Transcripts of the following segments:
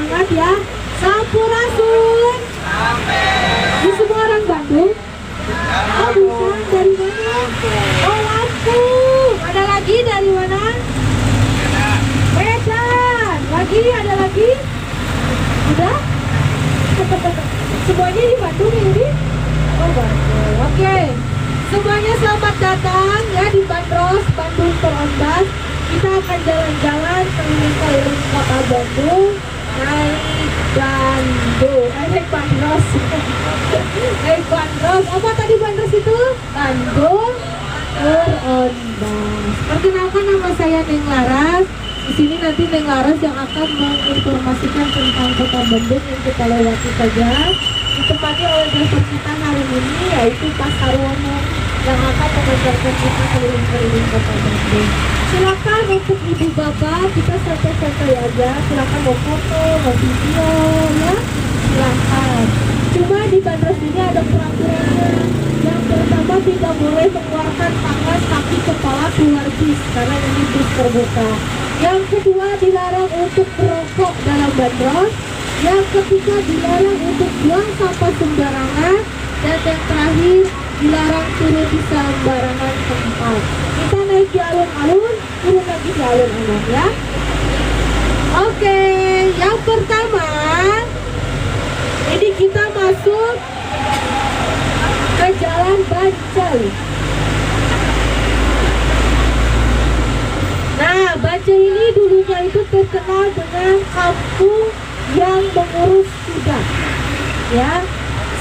semangat ya. Sampurasun. Di semua orang Bandung. Oh bukan, dari mana? Oh Lampung. Ada lagi dari mana? Medan. Lagi, ada lagi? Udah? Semuanya di Bandung ini? Oh Bandung, oke. Semuanya selamat datang ya di Bandros, Bandung Terondas. Kita akan jalan-jalan keliling-keliling kota Bandung. Naik Bandung, naik Bandros. Naik Bandros, apa tadi Bandros itu? Bandung Terondas. Perkenalkan nama saya Neng Laras. Di sini nanti Neng Laras yang akan menginformasikan tentang kota Bandung yang kita lewati saja. Ditempati oleh driver kita hari ini yaitu Pak Sarwono yang akan mengantarkan kita keliling-keliling kota Bandung. Silakan untuk ibu bapak kita santai-santai aja. Silakan mau foto, mau video ya. Silakan. Cuma di Bandros ini ada peraturannya. Yang pertama tidak boleh mengeluarkan tangan, kaki, kepala keluar bis karena ini bis terbuka. Yang kedua dilarang untuk merokok dalam bandros. Yang ketiga dilarang untuk buang sampah sembarangan. Dan yang terakhir dilarang turun di sembarangan tempat. Kita naik di alun-alun, turun lagi di alun-alun ya. Oke, yang pertama ini kita masuk ke Jalan Bancai. Nah, Bancai ini dulunya itu terkenal dengan kampung yang mengurus kuda. Ya,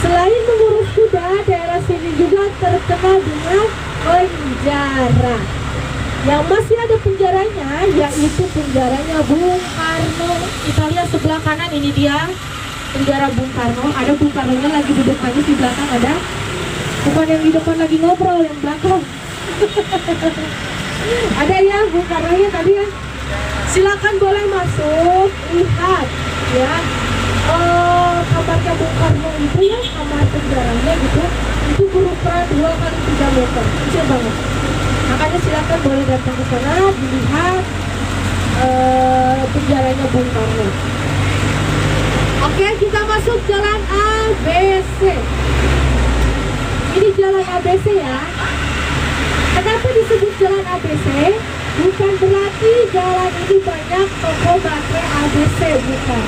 selain mengurus kuda, daerah sini juga terkenal dengan penjara. Yang masih ada penjaranya, yaitu penjaranya Bung Karno. Kita lihat sebelah kanan ini dia penjara Bung Karno. Ada Bung Karnonya lagi duduk manis di belakang ada. Bukan yang di depan lagi ngobrol, yang belakang. Ada ya Bung Karnonya tadi ya. Silakan boleh masuk, lihat ya. Kamarnya Bung Karno itu ya, kamar penjaranya gitu. Itu berukuran 2 kali 3 meter, kecil banget. Makanya silakan boleh datang ke sana dilihat penjaranya Bung Karno. Oke, kita masuk jalan ABC. Ini jalan ABC ya. Kenapa disebut jalan ABC? Bukan berarti jalan ini banyak toko baterai ABC, bukan.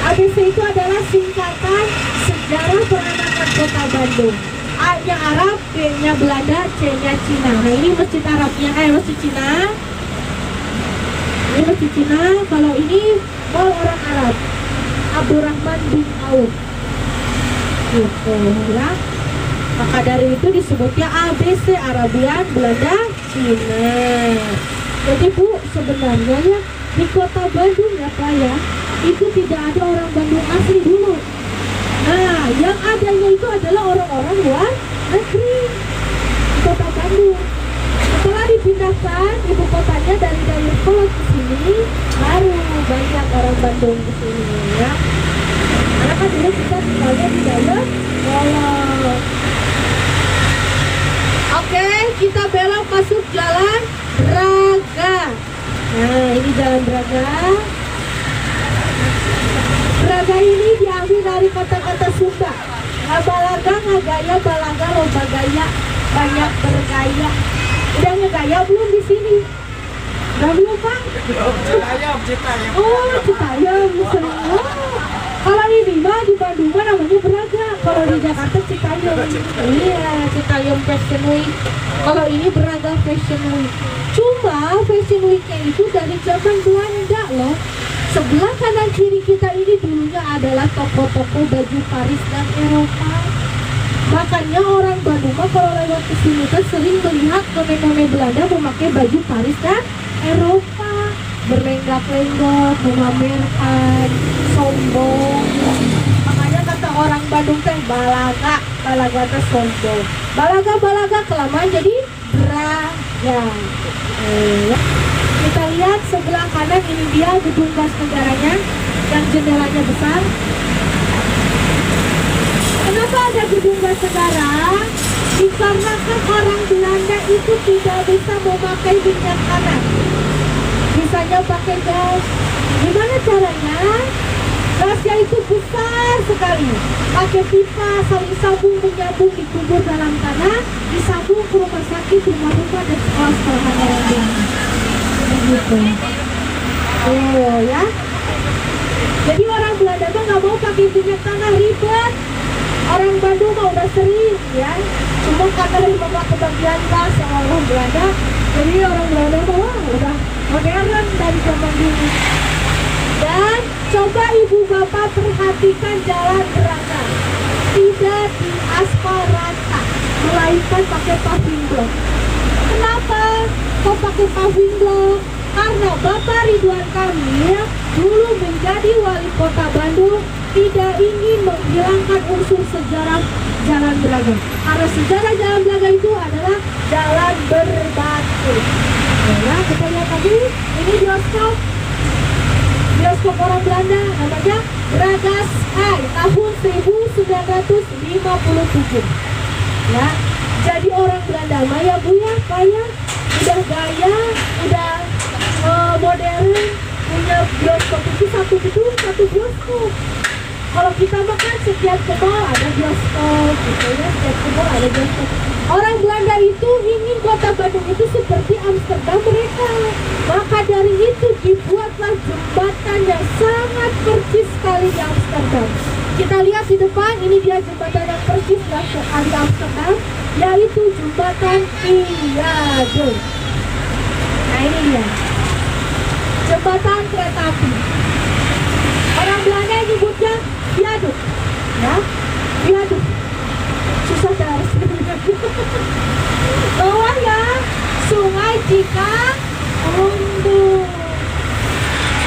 ABC itu adalah singkatan sejarah peranakan kota Bandung. A-nya Arab, B-nya Belanda, C-nya Cina. Nah ini masjid Arabnya, masjid Cina. Ini masjid Cina. Kalau ini mall orang Arab, Abdurrahman bin Auf. Gitu ya. Maka dari itu disebutnya ABC, Arabian, Belanda, Cina. Jadi Bu, sebenarnya ya di kota Bandung ya Pak ya, itu tidak ada orang Bandung asli dulu. Nah, yang adanya itu adalah orang-orang luar negeri di kota Bandung. Setelah dipindahkan ibu kotanya dari Dayakolot ke sini, baru banyak orang Bandung ke sini ya. Karena kan dulu kita tinggalnya di Dayakolot. Oke, kita belok masuk jalan Braga. Nah, ini jalan Braga. Braga ini diambil dari kata-kata Sunda. Balaga, ngagaya, balaga, loba gaya, banyak bergaya. Udah ngegaya belum di sini? Udah belum Pak? Citayam. Oh, Citayam. Kalau ini mah di Bandung mah namanya Braga. Kalau di Jakarta Citayam. Iya, Citayam Fashion Week. Kalau ini Braga Fashion Week. Cuma Fashion Week-nya itu dari zaman Belanda loh. Sebelah kanan kiri kita ini dulunya adalah toko-toko baju Paris dan Eropa. Makanya orang Bandung kalau lewat ke sini kan sering melihat none-none Belanda memakai baju Paris dan Eropa, berlenggak-lenggok, memamerkan, sombong. Makanya kata orang Bandung teh balaga, balaga teh sombong. Balaga kelamaan jadi Braga. Kita lihat sebelah kanan ini dia gedung gas negaranya yang jendelanya besar. Kenapa ada gedung gas negara? Dikarenakan orang Belanda itu tidak bisa memakai minyak kanan, bisanya pakai gas. Gimana caranya? Gasnya itu besar sekali, pakai pipa saling sambung menyambung, dikubur dalam tanah, disambung ke rumah sakit, rumah-rumah dan sekolah-sekolahan orang Belanda. Begitu. Oh ya. Jadi orang Belanda mah nggak mau pakai minyak tanah, ribet. Orang Bandung mah udah sering ya. Cuma karena dari mama kebagian lah sama orang Belanda, jadi orang Belanda mah udah modern dari zaman dulu. Dan coba ibu bapak perhatikan jalan Braga, tidak di aspal rata, melainkan pakai paving block. Kenapa kok pakai paving block? Karena Bapak Ridwan Kamil dulu menjadi wali kota Bandung tidak ingin menghilangkan unsur sejarah Jalan Braga. Karena sejarah Jalan Braga itu adalah jalan berbatu. Ya, kita lihat tadi, ini bioskop orang Belanda, namanya Braga Sky, tahun 1957. Ya, jadi orang Belanda Maya Bu ya, kayak udah gaya, udah modern, punya bioskop itu satu gedung, satu bioskop. Kalau kita makan setiap ke mall ada bioskop, gitu ya, setiap ke mall ada bioskop. Orang Belanda itu ingin kota Bandung itu seperti Amsterdam mereka. Maka dari itu dibuatlah jembatan yang sangat persis sekali di Amsterdam. Kita lihat di depan, ini dia jembatan yang persis di Amsterdam, yaitu jembatan Viaduct. Nah ini dia, jembatan kereta api. Orang Belanda nyebutnya viaduk, ya, viaduk. Susah harus bawahnya Sungai Cikarundung.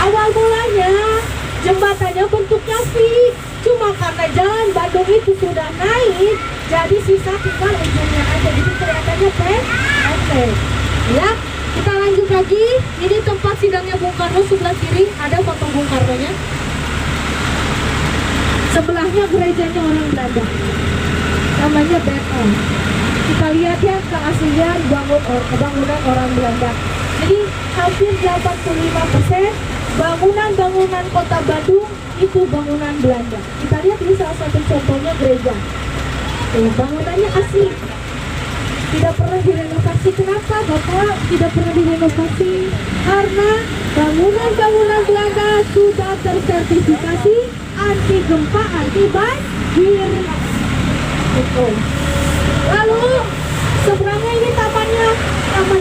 Awal mulanya jembatannya bentuknya V, cuma karena jalan Bandung itu sudah naik, jadi sisa tinggal ujungnya aja, jadi kelihatannya pendek. Ya, kita lanjut lagi. Ini tempat sidangnya Bung Karno, sebelah kiri ada foto Bung Karno-nya. Sebelahnya gerejanya orang Belanda, namanya Beton. Kita lihat ya keaslian bangunan orang Belanda. Jadi hampir 85% bangunan-bangunan kota Bandung itu bangunan Belanda. Kita lihat ini salah satu contohnya gereja. Bangunannya asli, tidak pernah direnovasi. Kenapa Bapak tidak pernah direnovasi? Karena bangunan-bangunan Belanda sudah tersertifikasi anti gempa, anti banjir. Gitu. Lalu seberangnya ini taman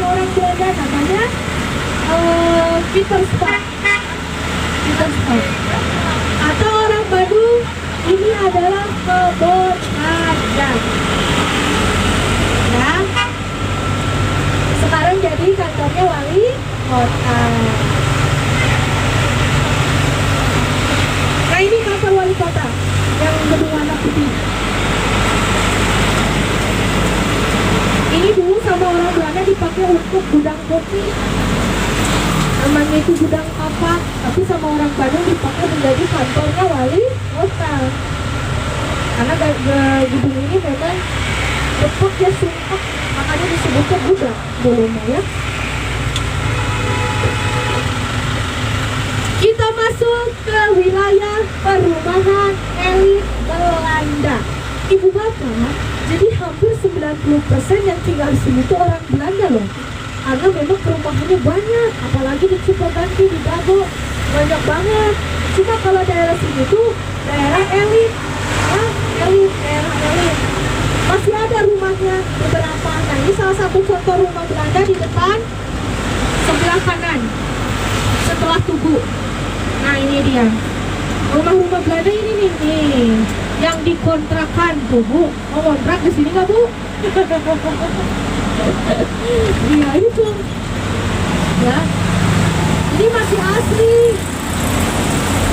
orang Belanda, namanya Pieterspark. Atau orang Bandung, ini adalah kebun adat. Ya. Sekarang jadi kantornya wali kota. Nah ini kantor wali kota yang gedung warna putih. Ini dulu sama orang Belanda dipakai untuk gudang kopi, namanya itu gudang apa, tapi sama orang Bandung dipakai menjadi kantornya wali kota. Karena gedung ini memang cepat ya, sumpah, makanya disebutnya gudang dulu ya. Kita masuk ke wilayah perumahan elit Belanda. Ibu bapak, jadi hampir 90% yang tinggal di sini itu orang Belanda loh. Karena memang perumahannya banyak, apalagi di Cipoganti, di Dago, banyak banget. Cuma kalau daerah sini tuh daerah elit, ya, daerah elit. Masih ada rumahnya beberapa. Nah ini salah satu contoh rumah Belanda di depan, sebelah kanan, setelah Tugu. Nah ini dia, rumah-rumah Belanda ini nih, yang dikontrakan tuh Bu. Mau kontrak di sini nggak Bu? Iya itu, ya. Ini masih asli.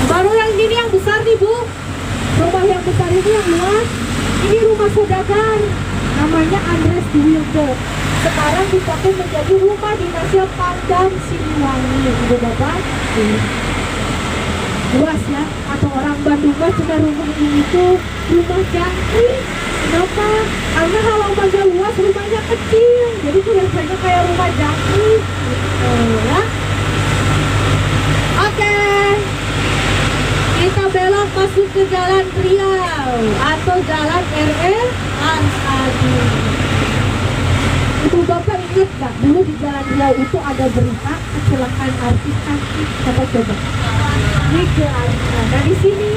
Baru yang ini yang besar nih Bu. Rumah yang besar itu yang luas. Ini rumah saudagar, namanya Andres Wildo. Sekarang dipakai menjadi rumah dinasnya Pangdam Siliwangi. Ibu bapak, luas ya. Atau orang Bandung cuma rumah ini itu rumah jangkrik. Kenapa? Karena halamannya luas, rumahnya kecil, jadi kelihatannya kayak rumah jangkrik gitu ya. Oke, kita belok masuk ke Jalan Riau atau Jalan RR Ansari. Ibu bapak ingat gak dulu di Jalan Riau itu ada berita kecelakaan artis cantik? Coba ini ke Arina. Nah di sini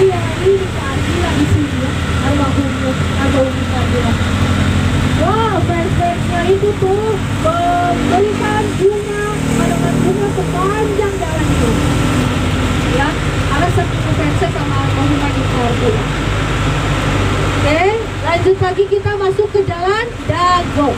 iya ini ke Arina di sini ya, almarhumnya atau Arina. Wow, fans-fansnya itu tuh memberikan tanaman bunga sepanjang jalan itu. Ya, ada satu fans sama almarhumah di Arina. Oke, lanjut lagi kita masuk ke Jalan Dago.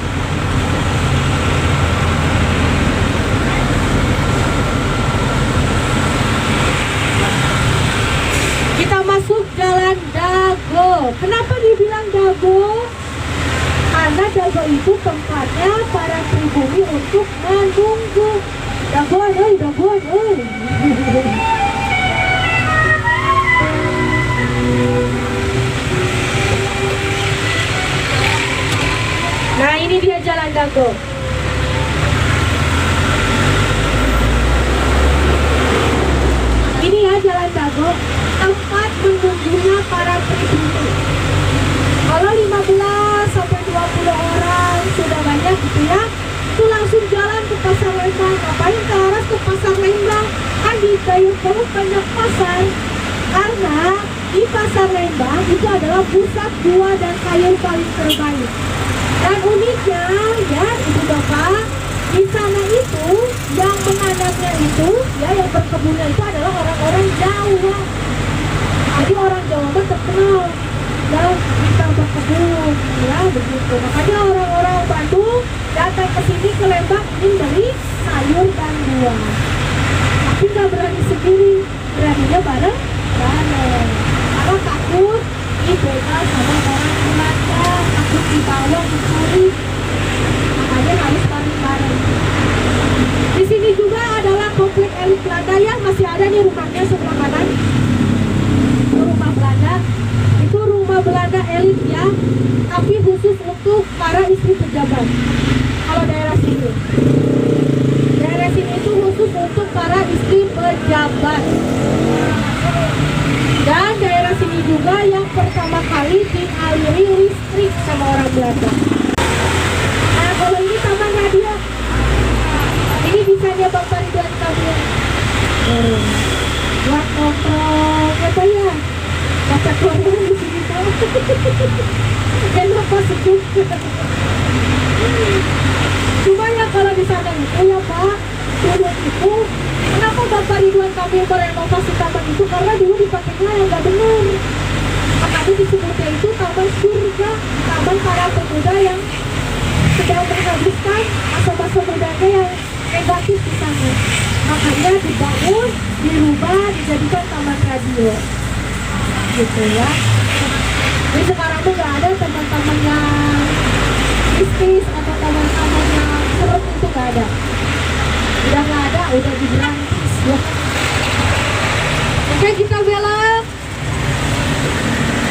Kita masuk Jalan Dago. Kenapa dibilang Dago? Karena Dago itu tempatnya para pribumi untuk menunggu. Dagoan, dagoan. Nah ini dia Jalan Dago. Ini ya Jalan Dago, tempat menunggunya para pribumi. Kalau 15 sampai 20 orang sudah banyak gitu ya, itu langsung jalan ke Pasar Lembang. Ngapain ke arah ke Pasar Lembang? Kan di Dayeuhkolot banyak pasar. Karena di Pasar Lembang itu adalah pusat buah dan sayur paling terbaik. Dan uniknya ya ibu bapak, di sana itu yang menanamnya itu ya, yang berkebunnya itu adalah orang-orang Jawa. Jadi orang Jawa itu terkenal dan bisa berkebun ya begitu. Makanya orang-orang Bandung datang ke sini ke Lembang ingin beli sayur dan buah. Tapi nggak berani sendiri, beraninya bareng. Karena takut dibegal sama orang Belanda, takut dibawa dicuri. Makanya harus bareng-bareng. Di sini juga adalah komplek elit Belanda yang masih ada nih rumahnya sebelah kanan. Rumah Belanda. Itu rumah Belanda elit ya, tapi khusus untuk para istri pejabat. Kalau daerah sini itu khusus untuk para istri pejabat. Dan daerah sini juga yang pertama kali dialiri listrik sama orang Belanda. Nah kalau ini Taman Radio, ini bisanya Bapak Ridwan Kamil. Buat nongkrong apa ya? Baca keluarga di sini tahu. Enak pas sejuk. Cuma ya kalau di sana itu ya Pak, dulu itu kenapa Bapak Ridwan Kamil merenovasi taman itu? Karena dulu dipakainya yang nggak benar. Makanya disebutnya itu taman surga, taman para pemuda yang sedang menghabiskan masa-masa mudanya yang negatif di sana. Makanya dibangun, dirubah, dijadikan taman radio. Gitu ya. Jadi sekarang tuh nggak ada teman-teman yang mistis atau teman-teman yang serem, itu nggak ada. Udah nggak ada, udah diberantas ya. Oke, kita belok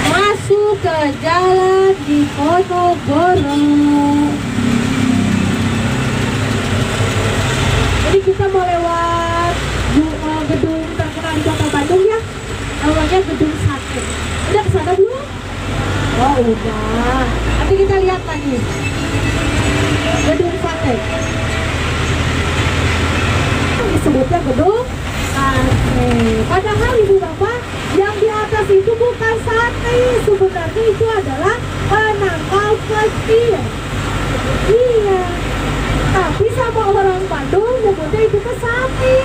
masuk ke jalan di Ponorogo. Jadi kita mau lewat gedung terkenal di Kota Bandung ya, namanya Gedung Sate. Udah kesana belum? Oh udah. Nanti kita lihat lagi Gedung Sate. Disebutnya Gedung Sate. Padahal ibu bapak, yang di atas itu bukan sate. Sebenarnya itu adalah penangkal kecil. Iya. Tapi sama orang Bandung nyebutnya itu ke sate.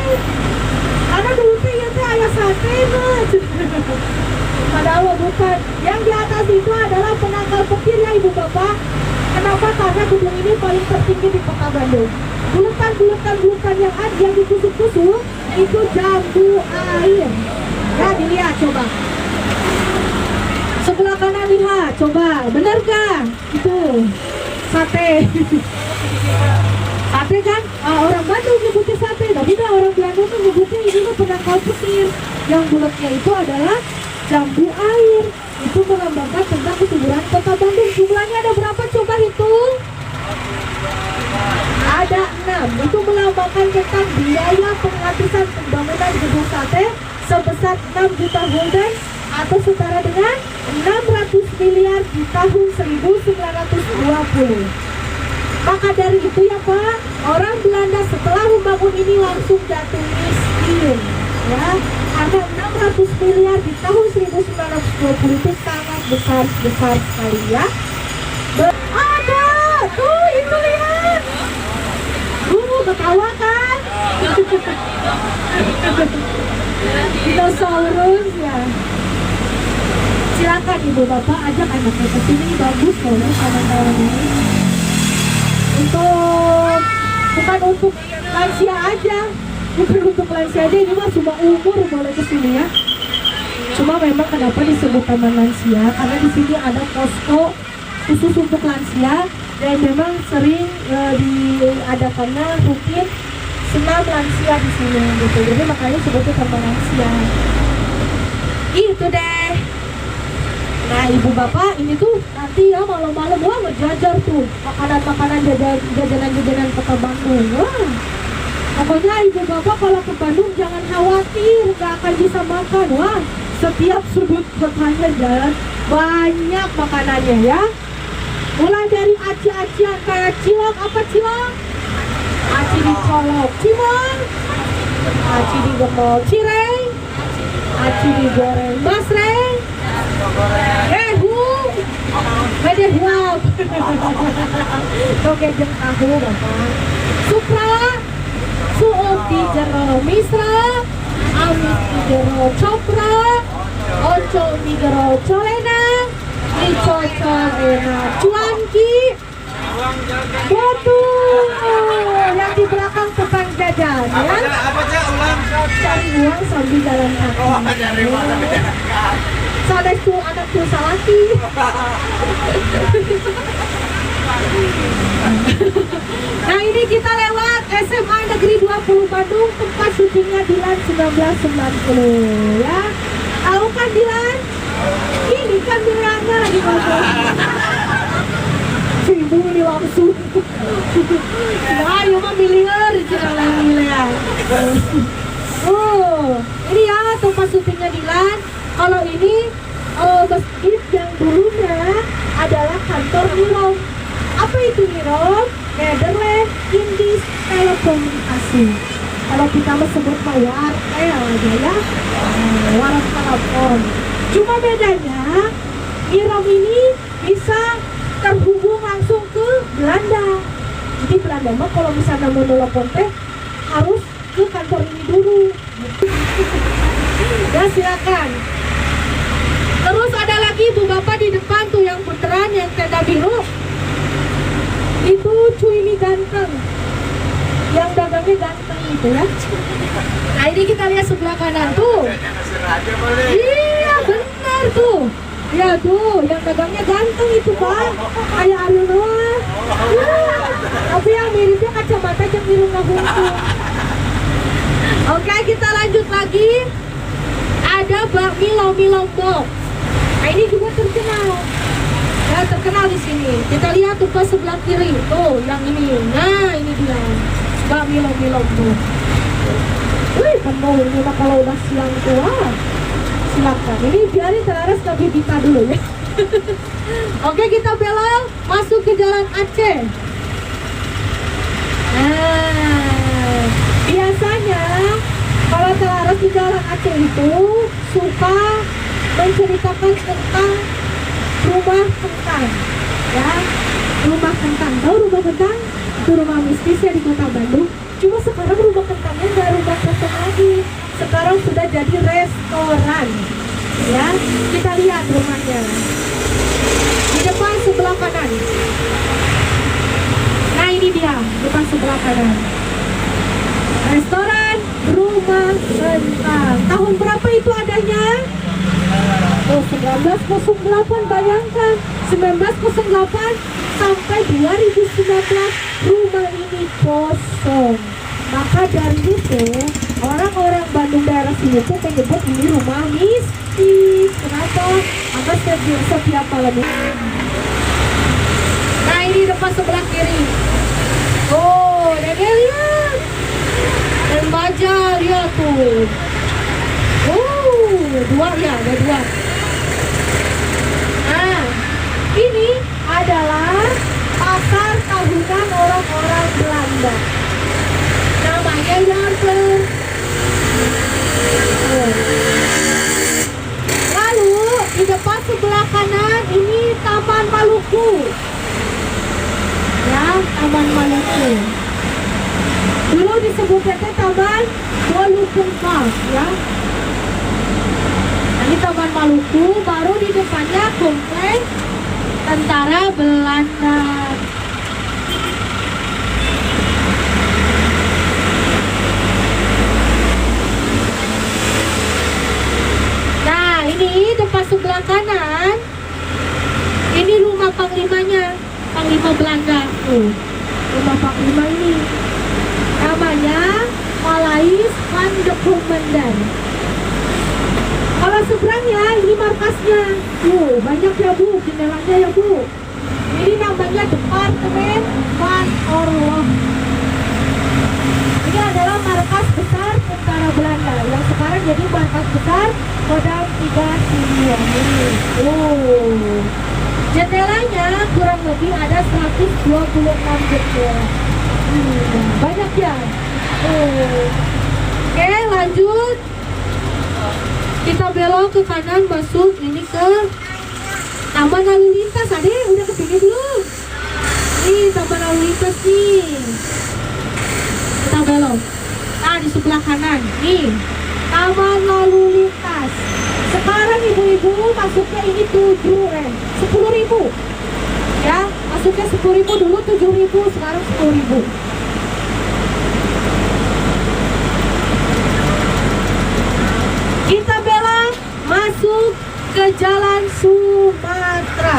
Karena dulu tuh ya teh ayah sate mas. Padahal bukan. Yang di atas itu adalah penangkal petir ya ibu bapak. Kenapa? Karena gedung ini paling tertinggi di Kota Bandung. Bulutan yang ada yang ditusuk-tusuk itu jambu air. Ya dilihat coba. Sebelah kanan lihat coba, bener gak? Itu sate. Sate kan? Orang Bandung nyebutnya sate, tapi orang Belanda tuh nyebutnya ini tuh penangkal petir. Yang bulatnya itu adalah jambu air. Itu melambangkan tentang kesuburan Kota Bandung. Jumlahnya ada berapa? Coba hitung. Ada 6. Itu melambangkan tentang biaya penghabisan pembangunan gedung sate sebesar 6 juta gulden atau setara dengan 600 miliar di tahun 1920. Maka dari itu ya Pak, orang Belanda setelah membangun ini langsung jatuh miskin ya, karena 600 miliar di tahun 1920 itu sangat besar sekali ya. Ada tuh, itu lihat ketawa kan. Dinosaurus ya. Silakan ibu bapak ajak anaknya ke sini, bagus loh kawan-kawan ini. Bukan untuk lansia aja, ini mah cuma umur boleh kesini ya. Cuma memang kenapa disebut taman lansia, karena di sini ada posko khusus untuk lansia dan memang sering diadakannya rutin senam lansia di sini gitu. Jadi makanya sebutnya taman lansia. Itu deh. Nah ibu bapak ini tuh nanti ya malam-malam wah ngejajar tuh makanan-makanan jajanan kota Bandung. Wah, pokoknya ibu bapak kalau ke Bandung jangan khawatir gak akan bisa makan. Wah, setiap sudut kotanya jalan banyak makanannya ya. Mulai dari aci-acian kayak cilok, apa cilok? Aci dicolok, cimol, aci digemol, cireng, aci digoreng, basreng, gehu, bedehuap, toge jeng tahu bapak, supra, suop di jero misra, amis di jero copra, oncol di jero colenang, dicocol enak cuanki, betul, yang di belakang tukang jajan ya. Apa aja ulang? Cari uang sambil jalan kaki. Oh, cari uang sambil jalan kaki. Soalnya itu anak tuh salaki. Nah ini kita lewat SMA Negeri 20 Bandung, tempat syutingnya Dilan 1990 ya. Tahu kan Dilan? Ini kan Dilannya lagi ngomong. Ibu ini langsung. Nah, yuk mah miliar jangan miliar. Ini ya tempat syutingnya Dilan. Kalau ini masjid yang dulunya adalah kantor Mirom. Apa itu Mirom? Nederland Indis Telekomunikasi. Kalau kita sebut mah wartel aja ya, warung telepon. Cuma bedanya Mirom ini bisa terhubung langsung ke Belanda. Jadi Belanda mah kalau misalnya mau telepon teh harus ke kantor ini dulu. Ya silakan. Terus ada lagi ibu bapak di depan tuh yang beneran yang tenda biru. Itu cuy ini ganteng. Yang dagangnya ganteng itu ya. Nah ini kita lihat sebelah kanan tuh. Iya benar tuh. Ya tuh, yang dagangnya ganteng itu Pak. Kayak Ariel Noah. Tapi yang miripnya kacamata yang irungna huntung. Oke, kita lanjut lagi. Ada bakmi Lomi Lombok. Nah ini juga terkenal. Ya terkenal di sini. Kita lihat tuh Pak sebelah kiri. Tuh, yang ini. Nah ini dia. Bakmi Lomi Lombok. Wih, penuh ini mah kalau udah siang tua. Silakan, ini biarin Telaras ke Bibita dulu ya. Oke, kita belok masuk ke Jalan Aceh. Nah, biasanya kalau Telaras di Jalan Aceh itu suka menceritakan tentang rumah kentang ya. Rumah kentang, tahu rumah kentang? Itu rumah mistis ya di kota Bandung. Cuma sekarang rumah kentangnya nggak rumah kentang lagi, sekarang sudah jadi restoran ya. Kita lihat rumahnya di depan sebelah kanan. Nah ini dia depan sebelah kanan, restoran rumah kentang. Tahun berapa itu adanya? Oh 1908, bayangkan 1908 sampai 2019 rumah ini kosong. Maka dari itu orang-orang Bandung daerah sini tuh menyebut ini rumah mistis. Kenapa? Karena setiap malam. Nah ini depan sebelah kiri. Oh, dan lihat. Dan baja lihat tuh. Oh, ruko, baru di depannya komplek tentara Belanda. Nah, ini depan sebelah kanan, ini rumah panglimanya, panglima Belanda. Rumah panglima ini namanya Malais van de Komandan. Kalau seberangnya ini markasnya. Banyak ya Bu, jendelanya ya Bu. Ini namanya Departemen van Orlog. Ini adalah markas besar tentara Belanda yang sekarang jadi markas besar Kodam 3 Siliwangi. Jendelanya kurang lebih ada 126 jendela. Banyak ya. Oke, lanjut. Kita belok ke kanan, masuk ini ke Taman Lalu Lintas. Ade, udah kesini belum? Nih, Taman Lalu Lintas nih. Kita belok. Nah, di sebelah kanan. Nih, Taman Lalu Lintas. Sekarang ibu-ibu masuknya ini 10.000. Ya, masuknya 10.000 dulu, 7.000, sekarang 10.000. Kita belok masuk ke Jalan Sumatera.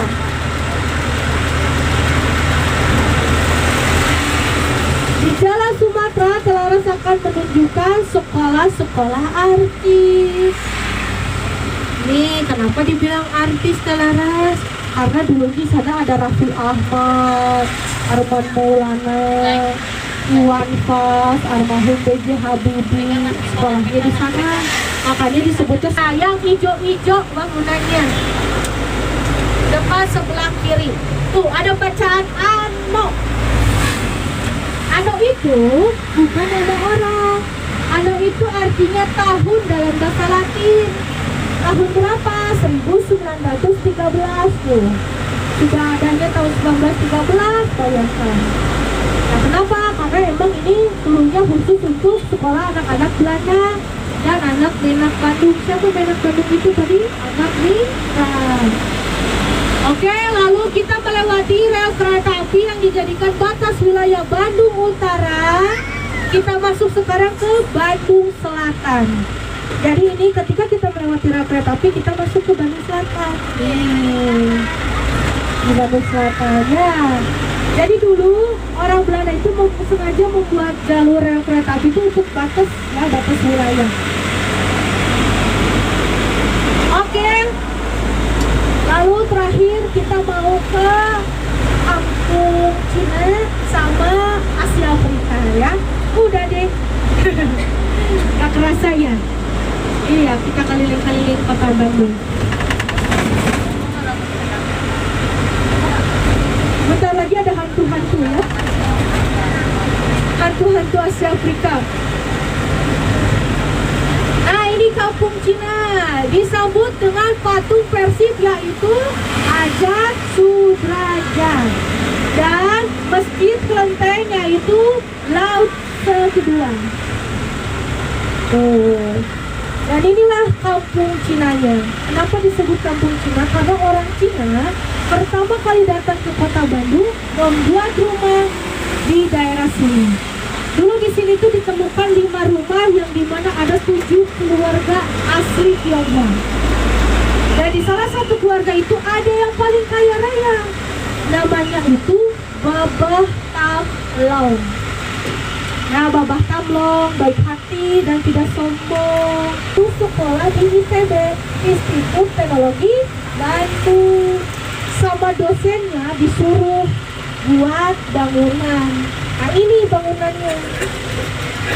Di Jalan Sumatera Telaras akan menunjukkan sekolah-sekolah artis. Nih, kenapa dibilang artis Telaras? Karena dulu di sana ada Raffi Ahmad, Arman Maulana, Iwan Fals, almarhum B.J. Habibie, sekolahnya di sana. Makanya disebutnya sayang hijau-hijau bangunannya. Depan sebelah kiri. Tuh ada bacaan Ano. Ano itu bukan nama orang. Ano itu artinya tahun dalam bahasa Latin. Tahun berapa? 1913 tuh. Sudah adanya tahun 1913, bayangkan. Nah, kenapa? Karena emang ini dulunya khusus untuk sekolah anak-anak Belanda dan anak Benak Bandung. Siapa Benak Bandung itu tadi? Anak Migran. Oke, lalu kita melewati rel kereta api yang dijadikan batas wilayah Bandung Utara. Kita masuk sekarang ke Bandung Selatan. Jadi ini ketika kita melewati rel kereta api, kita masuk ke Bandung Selatan. Di Bandung Selatan ya. Jadi dulu orang Belanda itu sengaja membuat jalur rel kereta api itu untuk batas wilayah. Oke. Lalu terakhir kita mau ke Kampung Cina sama Asia Afrika ya. Udah deh. Gak kerasa ya. Iya, kita keliling-keliling kota Bandung. Bentar lagi ada hantu-hantu ya. Hantu-hantu Asia Afrika. Nah, ini Kampung Cina disambut dengan patung Persib yaitu Ajat Sudrajat dan masjid kelenteng yaitu Laut Kedua. Dan inilah Kampung Cinanya. Kenapa disebut Kampung Cina? Karena orang Cina pertama kali datang ke kota Bandung membuat rumah di daerah sini. Dulu di sini tuh ditemukan 5 rumah yang dimana ada 7 keluarga asli Tionghoa. Dan di salah satu keluarga itu ada yang paling kaya raya. Namanya itu Babah Tamlong. Nah, Babah Tamlong baik hati dan tidak sombong. Itu sekolah di ITB, Institut Teknologi Bandung. Sama dosennya disuruh buat bangunan. Nah, ini bangunannya.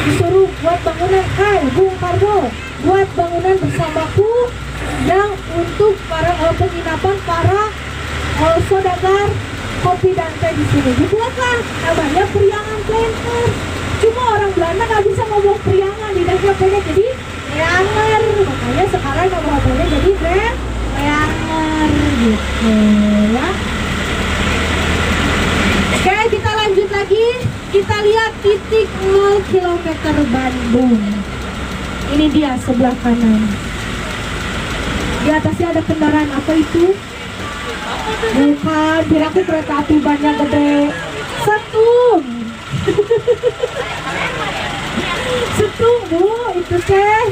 Disuruh buat bangunan. Hai, Bung Karno, buat bangunan bersamaku yang untuk para penginapan para saudagar kopi dan teh di sini. Dibuatlah namanya Priangan Planter. Cuma orang Belanda nggak bisa ngomong Priangan, lidahnya pendek jadi Prianger. Makanya sekarang nama hotelnya jadi Prianger gitu ya. Oke, kita lanjut lagi. Kita lihat titik 0 km Bandung. Ini dia sebelah kanan. Di atasnya ada kendaraan apa itu? Bukan, kira aku kereta api banyak gede. Setung. Setung bu, itu teh.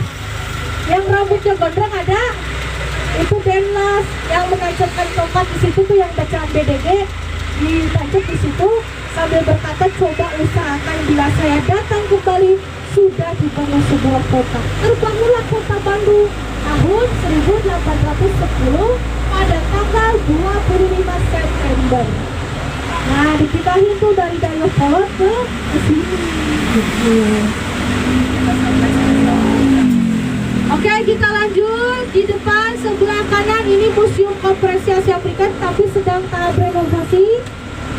Yang rambutnya gondrong ada. Itu Denlas yang menancapkan tongkat di situ tuh yang bacaan BDG ditancap di situ sambil berkata coba usahakan bila saya datang kembali sudah dibangun sebuah kota. Terbangunlah kota Bandung tahun 1810 pada tanggal 25 September. Nah dipindahin tuh dari Dayakolot ke sini gitu. Oke, kita lanjut. Di depan sebelah kanan ini Museum Konferensi Asia Afrika tapi sedang tahap renovasi.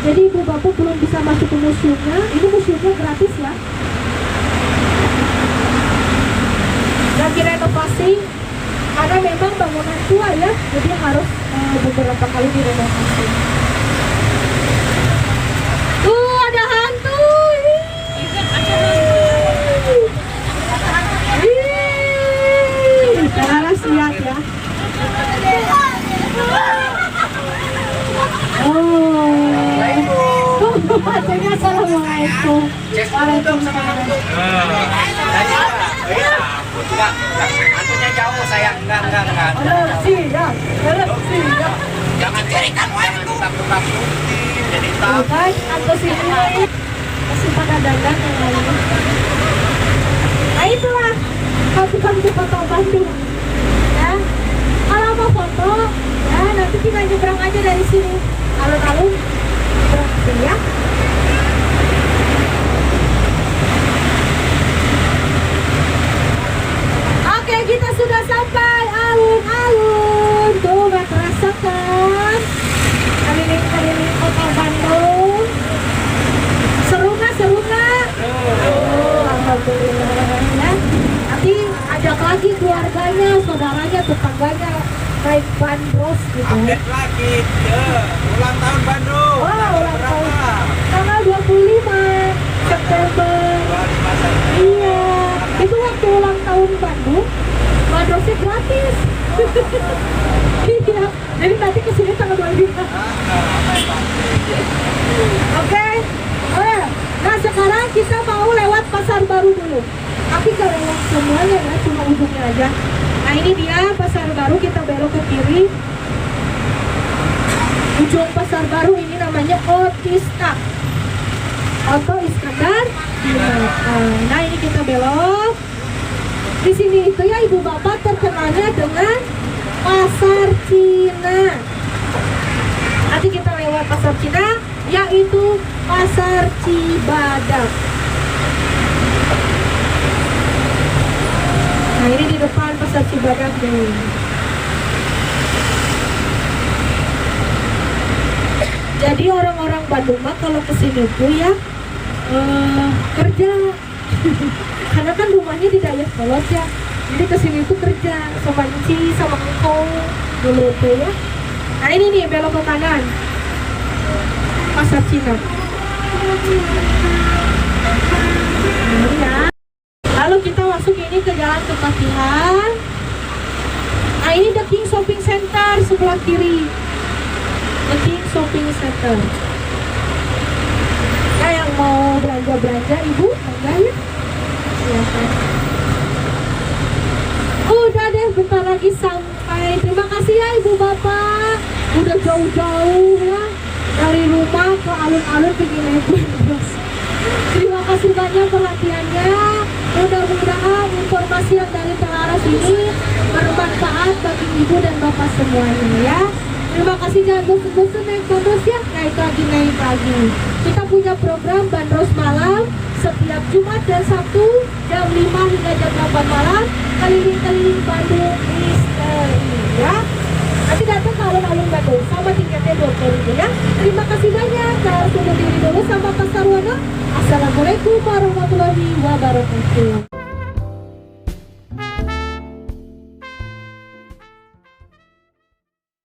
Jadi ibu bapak belum bisa masuk ke museumnya. Ini museumnya gratis ya. Lagi renovasi karena memang bangunan tua ya, jadi harus beberapa kali direnovasi. Tuh ada hantu. Laras lihat ya. Oh, bacanya assalamualaikum. Waalaikumsalam. Hantunya jauh sayang, enggak. Siap. Jangan cerikan waktu. Takut jadi tahu. Guys, aku sini masih pada dandan yang lainnya. Nah itulah kampung foto Bandung. Ya, kalau mau foto, ya nanti kita nyebrang aja dari sini. Alun-alun, nyebrang ke sini ya. Oke, kita sudah sampai alun-alun. Tuh, gak terasa kan? Keliling-keliling kota Bandung. Seru nggak? Oh, alhamdulillah ya. Nanti ajak lagi keluarganya, saudaranya, tetangganya naik bandros gitu. Update lagi, ulang tahun Bandung. Wah, ulang tahun. Berapa? Tanggal 25 September. Iya, itu waktu ulang tahun Bandung, bandrosnya gratis. Iya, jadi nanti kesini tanggal 25. Oke. Nah sekarang kita mau lewat Pasar Baru dulu. Tapi gak lewat semuanya ya, cuma ujungnya aja. Nah ini dia Pasar Baru, kita belok ke kiri. Ujung Pasar Baru ini namanya Otista Oto Iskandar Binatang. Nah ini kita belok. Di sini itu ya ibu bapak terkenalnya dengan Pasar Cina. Nanti kita lewat Pasar Cina, yaitu Pasar Cibadak. Nah ini di depan Pasar Cibadak nih. Jadi orang-orang Bandung mah kalau kesini tuh ya kerja. Karena kan rumahnya di Dayakolot ya. Jadi kesini tuh kerja sama Enci, sama Engkong dulu tuh ya. Nah ini nih belok ke kanan Pasar Cina. Ini ya. Lalu kita masuk ini ke jalan Kepatihan. Nah ini The King Shopping Center sebelah kiri. The King Shopping Center. Nah yang mau belanja-belanja ibu, enggak ya? Silakan. Udah deh, bentar lagi sampai. Terima kasih ya ibu bapak. Udah jauh-jauh ya dari rumah ke alun-alun pergi naik bus. Terima kasih banyak perhatiannya. Mudah-mudahan informasi yang dari Telaras ini bermanfaat bagi ibu dan bapak semuanya ya. Terima kasih, jangan bosan-bosan naik bandros ya. Naik lagi. Kita punya program bandros malam setiap Jumat dan Sabtu jam 5 hingga jam 8 malam. Keliling-keliling Bandung misteri ya. Nanti datang ke alun-alun Bandung sama tiketnya 20.000 ya. Terima kasih banyak. Saya harus undur diri dulu sama Pasar Wono. Assalamualaikum warahmatullahi wabarakatuh.